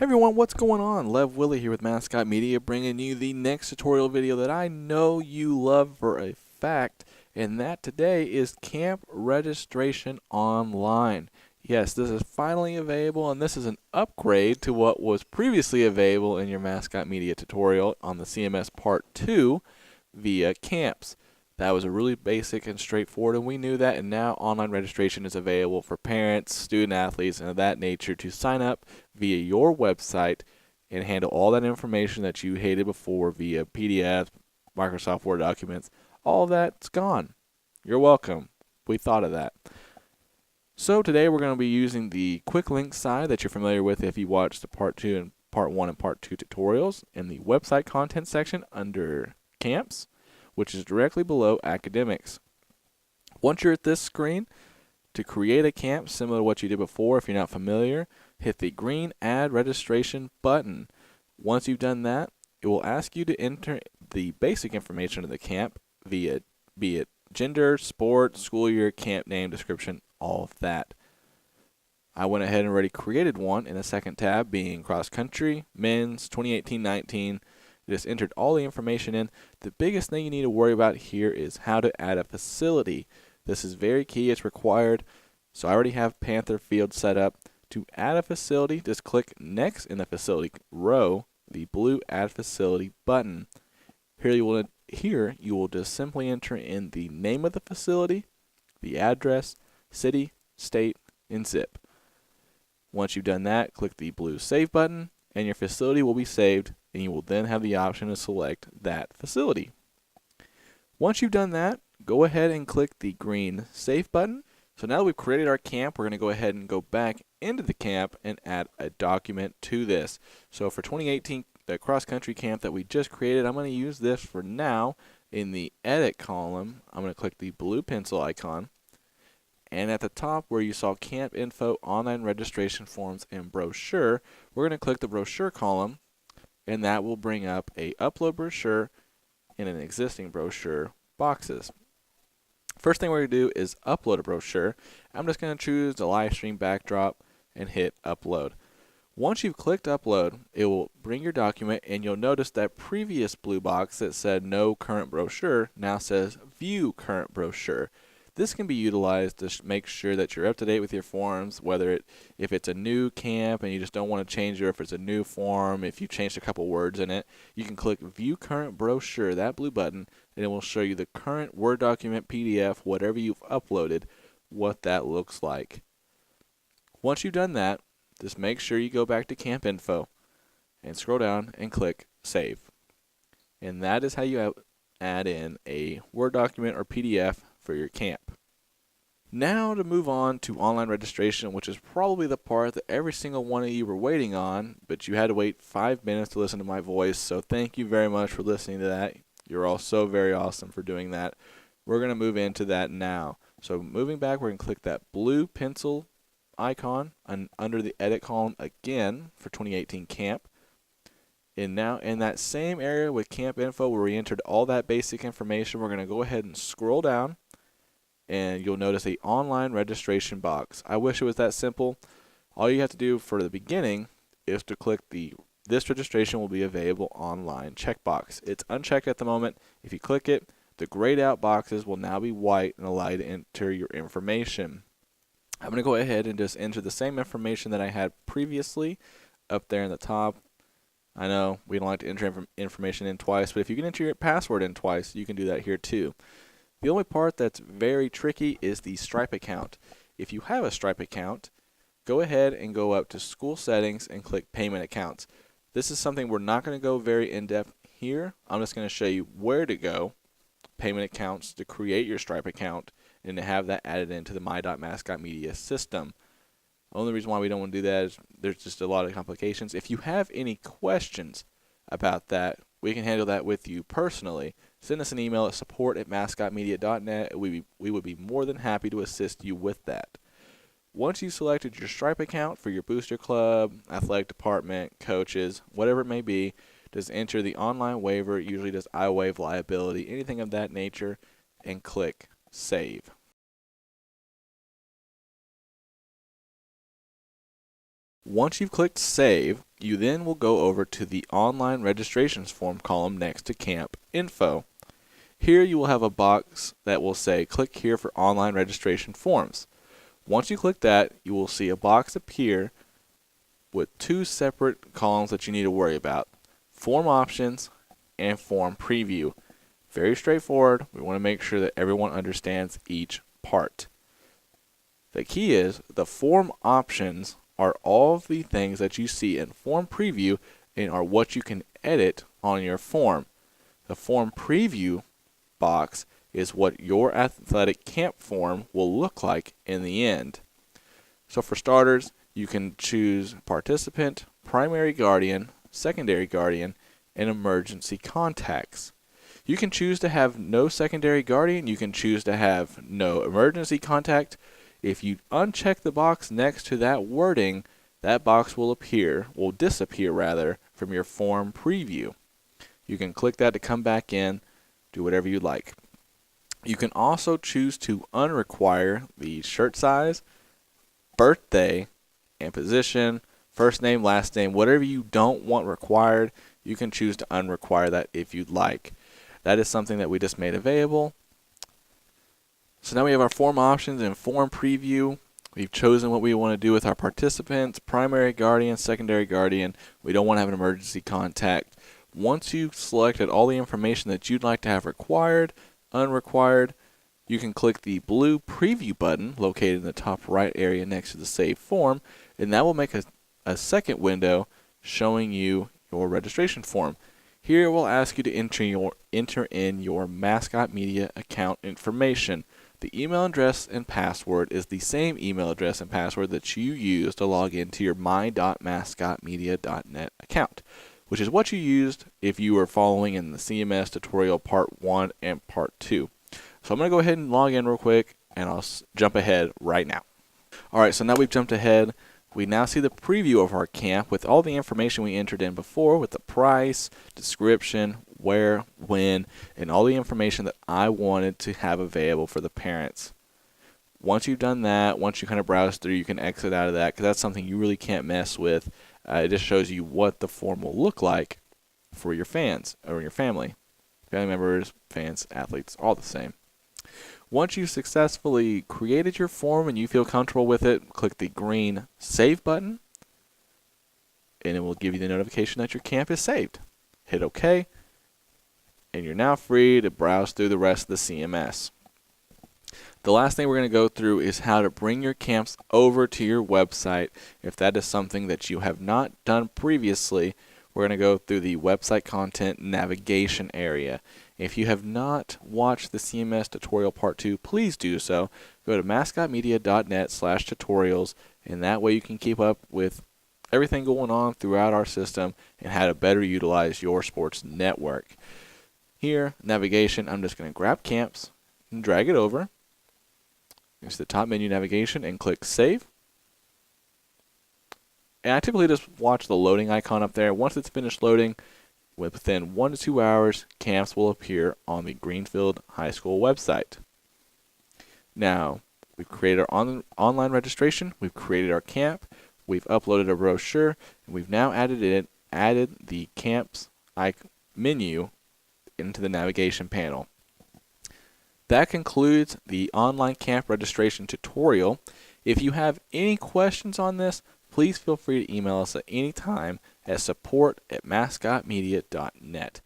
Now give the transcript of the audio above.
Hey everyone, what's going on? Lev Willie here with Mascot Media, bringing you the next tutorial video that I know you love for a fact, and that today is camp registration online. Yes, this is finally available, and this is an upgrade to what was previously available in your Mascot Media tutorial on the CMS Part 2 via camps. That was a really basic and straightforward, and we knew that, and now online registration is available for parents, student athletes, and of that nature to sign up via your website and handle all that information that you hated before via PDF, Microsoft Word documents. All of that's gone. You're welcome. We thought of that. So today we're going to be using the quick link side that you're familiar with if you watched the Part 2 and Part 1 and Part 2 tutorials in the website content section under camps, which is directly below academics. Once you're at this screen, to create a camp similar to what you did before, if you're not familiar, hit the green Add Registration button. Once you've done that, it will ask you to enter the basic information of the camp via be it gender, sport, school year, camp name, description, all of that. I went ahead and already created one in a second tab, being cross country, men's, 2018-19. Just entered all the information in. The biggest thing you need to worry about here is how to add a facility. This is very key. It's required. So I already have Panther Field set up. To add a facility, just click next in the facility row, the blue Add Facility button. Here you will just simply enter in the name of the facility, the address, city, state, and zip. Once you've done that, click the blue Save button, and your facility will be saved, and you will then have the option to select that facility. Once you've done that, go ahead and click the green Save button. So now that we've created our camp, we're going to go ahead and go back into the camp and add a document to this. So for 2018, the cross-country camp that we just created, I'm going to use this for now. In the Edit column, I'm going to click the blue pencil icon. And at the top where you saw Camp Info, Online Registration Forms, and Brochure, we're going to click the Brochure column, and that will bring up a Upload Brochure and an existing brochure boxes. First thing we're going to do is upload a brochure. I'm just going to choose the live stream backdrop and hit Upload. Once you've clicked Upload, it will bring your document, and you'll notice that previous blue box that said No Current Brochure now says View Current Brochure. This can be utilized to make sure that you're up to date with your forms, if it's a new camp and you just don't want to change it, or if it's a new form, if you changed a couple words in it, you can click View Current Brochure, that blue button, and it will show you the current Word document, PDF, whatever you've uploaded, what that looks like. Once you've done that, just make sure you go back to Camp Info and scroll down and click Save. And that is how you add in a Word document or PDF for your camp. Now to move on to online registration, which is probably the part that every single one of you were waiting on, but you had to wait 5 minutes to listen to my voice, so thank you very much for listening to that. You're all so very awesome for doing that. We're going to move into that now. So moving back, we're going to click that blue pencil icon under the Edit column again for 2018 camp. And now in that same area with Camp Info where we entered all that basic information, we're going to go ahead and scroll down, and you'll notice the online registration box. I wish it was that simple. All you have to do for the beginning is to click the This registration will be available online checkbox. It's unchecked at the moment. If you click it, the grayed out boxes will now be white and allow you to enter your information. I'm going to go ahead and just enter the same information that I had previously up there in the top. I know we don't like to enter information in twice, but if you can enter your password in twice, you can do that here too. The only part that's very tricky is the Stripe account. If you have a Stripe account, go ahead and go up to School Settings and click Payment Accounts. This is something we're not going to go very in-depth here. I'm just going to show you where to go, Payment Accounts, to create your Stripe account and to have that added into the My.Mascot Media system. The only reason why we don't want to do that is there's just a lot of complications. If you have any questions about that, we can handle that with you personally. Send us an email at support@mascotmedia.net. We would be more than happy to assist you with that. Once you've selected your Stripe account for your booster club, athletic department, coaches, whatever it may be, just enter the online waiver, usually just I waive liability, anything of that nature, and click Save. Once you've clicked Save, you then will go over to the Online Registrations form column next to Camp Info. Here you will have a box that will say, click here for online registration forms. Once you click that, you will see a box appear with two separate columns that you need to worry about: Form Options and Form Preview. Very straightforward. We want to make sure that everyone understands each part. The key is the form options are all of the things that you see in Form Preview and are what you can edit on your form. The Form Preview box is what your athletic camp form will look like in the end. So for starters, you can choose participant, primary guardian, secondary guardian, and emergency contacts. You can choose to have no secondary guardian. You can choose to have no emergency contact. If you uncheck the box next to that wording, that box will disappear rather, from your form preview. You can click that to come back in, do whatever you like. You can also choose to unrequire the shirt size, birthday, and position, first name, last name, whatever you don't want required, you can choose to unrequire that if you'd like. That is something that we just made available. So now we have our form options and form preview. We've chosen what we want to do with our participants, primary guardian, secondary guardian. We don't want to have an emergency contact. Once you've selected all the information that you'd like to have required, unrequired, you can click the blue preview button located in the top right area next to the save form, and that will make a second window showing you your registration form. Here we'll ask you to enter in your Mascot Media account information. The email address and password is the same email address and password that you use to log into your my.mascotmedia.net account, which is what you used if you were following in the CMS tutorial part 1 and part 2. So I'm going to go ahead and log in real quick, and I'll jump ahead right now. Alright, so now we've jumped ahead. We now see the preview of our camp with all the information we entered in before, with the price, description, where, when, and all the information that I wanted to have available for the parents. Once you've done that, once you kind of browse through, you can exit out of that because that's something you really can't mess with. It just shows you what the form will look like for your fans or your family. Family members, fans, athletes, all the same. Once you've successfully created your form and you feel comfortable with it, click the green Save button, and it will give you the notification that your camp is saved. Hit OK, and you're now free to browse through the rest of the CMS. The last thing we're going to go through is how to bring your camps over to your website. If that is something that you have not done previously, we're going to go through the website content navigation area. If you have not watched the CMS tutorial part 2, please do so. Go to mascotmedia.net/tutorials, and that way you can keep up with everything going on throughout our system and how to better utilize your sports network. Here, navigation, I'm just going to grab camps and drag it over. Here's the top menu navigation and click Save. And I typically just watch the loading icon up there. Once it's finished loading, within 1 to 2 hours, camps will appear on the Greenfield High School website. Now, we've created our online registration, we've created our camp, we've uploaded a brochure, and we've now added the camps menu into the navigation panel. That concludes the online camp registration tutorial. If you have any questions on this, please feel free to email us at any time at support@mascotmedia.net.